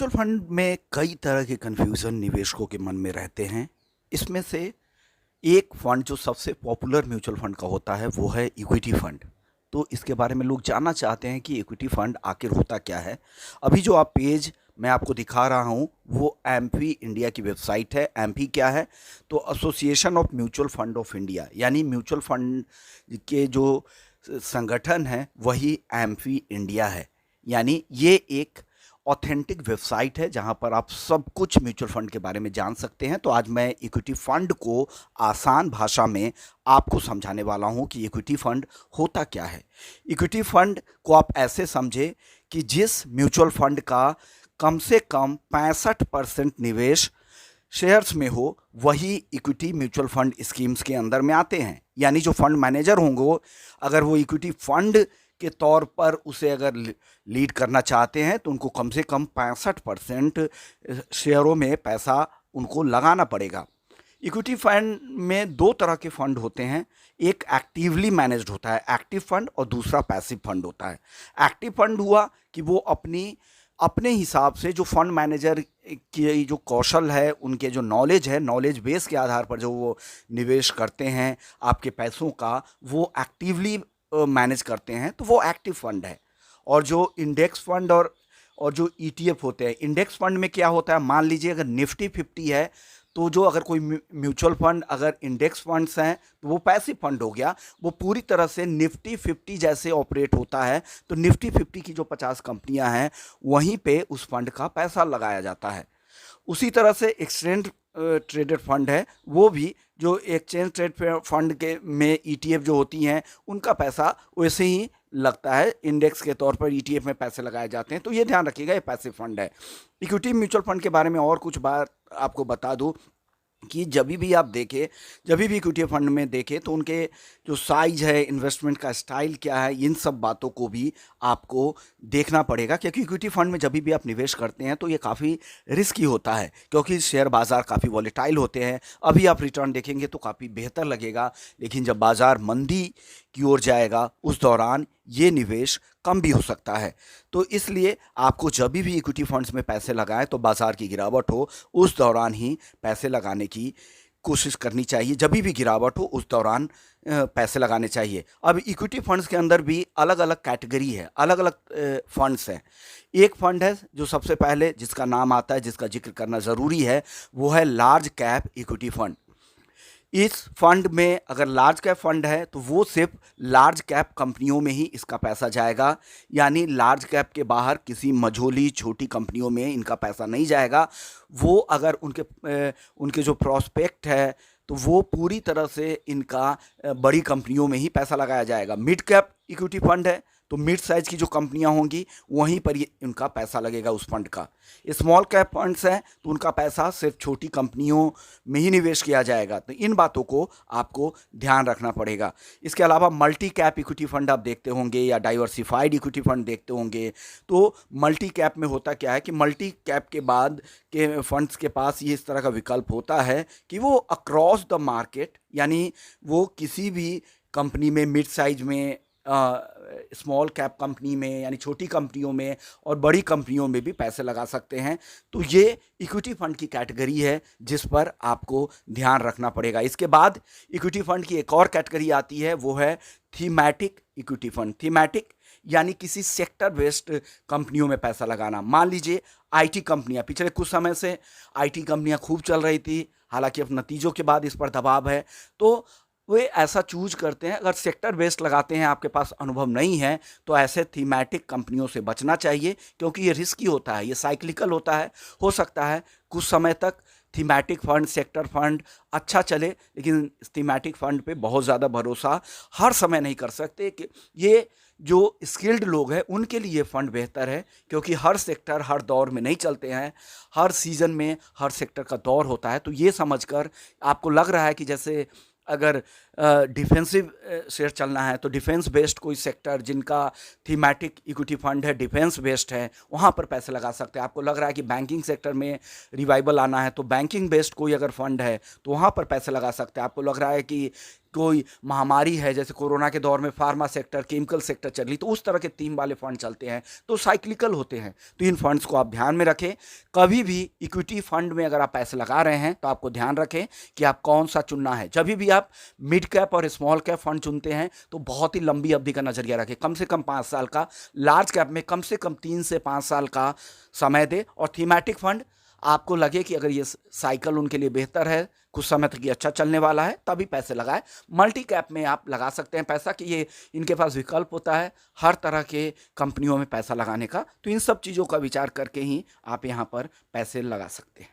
Mutual fund में कई तरह के कन्फ्यूज़न निवेशकों के मन में रहते हैं। इसमें से एक फंड जो सबसे पॉपुलर म्यूचुअल फंड का होता है वो है इक्विटी फंड। तो इसके बारे में लोग जानना चाहते हैं कि इक्विटी फंड आखिर होता क्या है। अभी जो आप पेज मैं आपको दिखा रहा हूँ वो एम्फी इंडिया की वेबसाइट है। एम्फी क्या है? तो association of mutual fund of India, यानी म्यूचुअल फंड के जो संगठन है वही एम्फी इंडिया है। यानी ये एक ऑथेंटिक वेबसाइट है जहां पर आप सब कुछ म्यूचुअल फंड के बारे में जान सकते हैं। तो आज मैं इक्विटी फंड को आसान भाषा में आपको समझाने वाला हूं कि इक्विटी फंड होता क्या है। इक्विटी फंड को आप ऐसे समझे कि जिस म्यूचुअल फंड का कम से कम 65% निवेश शेयर्स में हो, वही इक्विटी म्यूचुअल फंड स्कीम्स के अंदर में आते हैं। यानी जो फंड मैनेजर होंगे, अगर वो इक्विटी फंड के तौर पर उसे अगर लीड करना चाहते हैं तो उनको कम से कम 65% शेयरों में पैसा उनको लगाना पड़ेगा। इक्विटी फंड में दो तरह के फंड होते हैं। एक एक्टिवली मैनेज्ड होता है एक्टिव फंड, और दूसरा पैसिव फंड होता है। एक्टिव फंड हुआ कि वो अपने हिसाब से जो फंड मैनेजर की जो कौशल है, उनके जो नॉलेज है, नॉलेज बेस के आधार पर जो वो निवेश करते हैं आपके पैसों का, वो एक्टिवली मैनेज करते हैं, तो वो एक्टिव फंड है। और जो इंडेक्स फंड और जो ईटीएफ होते हैं, इंडेक्स फंड में क्या होता है, मान लीजिए अगर निफ्टी 50 है तो जो अगर कोई म्यूचुअल फंड अगर इंडेक्स फंड्स हैं तो वो पैसिव फंड हो गया। वो पूरी तरह से निफ्टी 50 जैसे ऑपरेट होता है। तो निफ्टी 50 की जो 50 कंपनियां हैं वहीं पे उस फंड का पैसा लगाया जाता है। उसी तरह से एक्सचेंज ट्रेडेड फंड है, वो भी जो एक्सचेंज ट्रेड फंड के में ईटीएफ जो होती हैं उनका पैसा वैसे ही लगता है। इंडेक्स के तौर पर ईटीएफ में पैसे लगाए जाते हैं। तो ये ध्यान रखिएगा, ये पैसिव फंड है। इक्विटी म्यूचुअल फंड के बारे में और कुछ बात आपको बता दूं कि जब भी आप देखें, जब भी इक्विटी फंड में देखें तो उनके जो साइज है, इन्वेस्टमेंट का स्टाइल क्या है, इन सब बातों को भी आपको देखना पड़ेगा। क्योंकि इक्विटी फंड में जब भी आप निवेश करते हैं तो ये काफ़ी रिस्की होता है, क्योंकि शेयर बाज़ार काफ़ी वॉलेटाइल होते हैं। अभी आप रिटर्न देखेंगे तो काफ़ी बेहतर लगेगा, लेकिन जब बाज़ार मंदी की ओर जाएगा उस दौरान ये निवेश कम भी हो सकता है। तो इसलिए आपको जब भी इक्विटी फंड्स में पैसे लगाएं तो बाज़ार की गिरावट हो उस दौरान ही पैसे लगाने की कोशिश करनी चाहिए। जब भी गिरावट हो उस दौरान पैसे लगाने चाहिए। अब इक्विटी फंड्स के अंदर भी अलग अलग कैटेगरी है, अलग अलग फंड्स हैं। एक फंड है जो सबसे पहले जिसका नाम आता है, जिसका जिक्र करना ज़रूरी है, वो है लार्ज कैप इक्विटी फंड। इस फंड में अगर लार्ज कैप फंड है तो वो सिर्फ लार्ज कैप कंपनियों में ही इसका पैसा जाएगा। यानी लार्ज कैप के बाहर किसी मझोली छोटी कंपनियों में इनका पैसा नहीं जाएगा। वो अगर उनके जो प्रॉस्पेक्ट है तो वो पूरी तरह से इनका बड़ी कंपनियों में ही पैसा लगाया जाएगा। मिड कैप इक्विटी फंड है तो मिड साइज की जो कंपनियां होंगी वहीं पर ये उनका पैसा लगेगा उस फंड का। स्मॉल कैप फंड्स हैं तो उनका पैसा सिर्फ छोटी कंपनियों में ही निवेश किया जाएगा। तो इन बातों को आपको ध्यान रखना पड़ेगा। इसके अलावा मल्टी कैप इक्विटी फंड आप देखते होंगे या डाइवर्सिफाइड इक्विटी फंड देखते होंगे। तो मल्टी कैप में होता क्या है कि मल्टी कैप के बाद के फंड्स के पास ये इस तरह का विकल्प होता है कि वो अक्रॉस द मार्केट, यानी वो किसी भी कंपनी में, मिड साइज में, स्मॉल कैप कंपनी में, यानी छोटी कंपनियों में और बड़ी कंपनियों में भी पैसे लगा सकते हैं। तो ये इक्विटी फंड की कैटेगरी है जिस पर आपको ध्यान रखना पड़ेगा। इसके बाद इक्विटी फंड की एक और कैटेगरी आती है, वो है थीमैटिक इक्विटी फंड। थीमैटिक यानी किसी सेक्टर बेस्ड कंपनियों में पैसा लगाना। मान लीजिए आईटी कंपनियां, पिछले कुछ समय से आईटी कंपनियां खूब चल रही थी, हालांकि अब नतीजों के बाद इस पर दबाव है, तो वे ऐसा चूज करते हैं। अगर सेक्टर बेस्ड लगाते हैं, आपके पास अनुभव नहीं है, तो ऐसे थीमैटिक कंपनियों से बचना चाहिए, क्योंकि ये रिस्की होता है, ये साइक्लिकल होता है। हो सकता है कुछ समय तक थीमैटिक फंड, सेक्टर फंड अच्छा चले, लेकिन थीमैटिक फंड पे बहुत ज़्यादा भरोसा हर समय नहीं कर सकते। कि ये जो स्किल्ड लोग हैं उनके लिए फंड बेहतर है, क्योंकि हर सेक्टर हर दौर में नहीं चलते हैं, हर सीज़न में हर सेक्टर का दौर होता है। तो ये समझकर आपको लग रहा है कि जैसे अगर डिफेंसिव शेयर चलना है तो डिफेंस बेस्ड कोई सेक्टर जिनका थीमैटिक इक्विटी फंड है, डिफेंस बेस्ड है, वहाँ पर पैसे लगा सकते हैं। आपको लग रहा है कि बैंकिंग सेक्टर में रिवाइवल आना है तो बैंकिंग बेस्ड कोई अगर फंड है तो वहाँ पर पैसे लगा सकते हैं। आपको लग रहा है कि कोई महामारी है, जैसे कोरोना के दौर में फार्मा सेक्टर, केमिकल सेक्टर चल रही, तो उस तरह के थीम वाले फंड चलते हैं, तो साइक्लिकल होते हैं। तो इन फंड्स को आप ध्यान में रखें। कभी भी इक्विटी फंड में अगर आप पैसे लगा रहे हैं तो आपको ध्यान रखें कि आप कौन सा चुनना है। जब भी आप मिड कैप और स्मॉल कैप फंड चुनते हैं तो बहुत ही लंबी अवधि का नजरिया रखें, कम से कम 5 साल का। लार्ज कैप में कम से कम 3 से 5 साल का समय दे। और थीमेटिक फंड आपको लगे कि अगर ये साइकिल उनके लिए बेहतर है, कुछ समय तक ये अच्छा चलने वाला है, तभी पैसे लगाएं। मल्टी कैप में आप लगा सकते हैं पैसा, कि ये इनके पास विकल्प होता है हर तरह के कंपनियों में पैसा लगाने का। तो इन सब चीज़ों का विचार करके ही आप यहाँ पर पैसे लगा सकते हैं।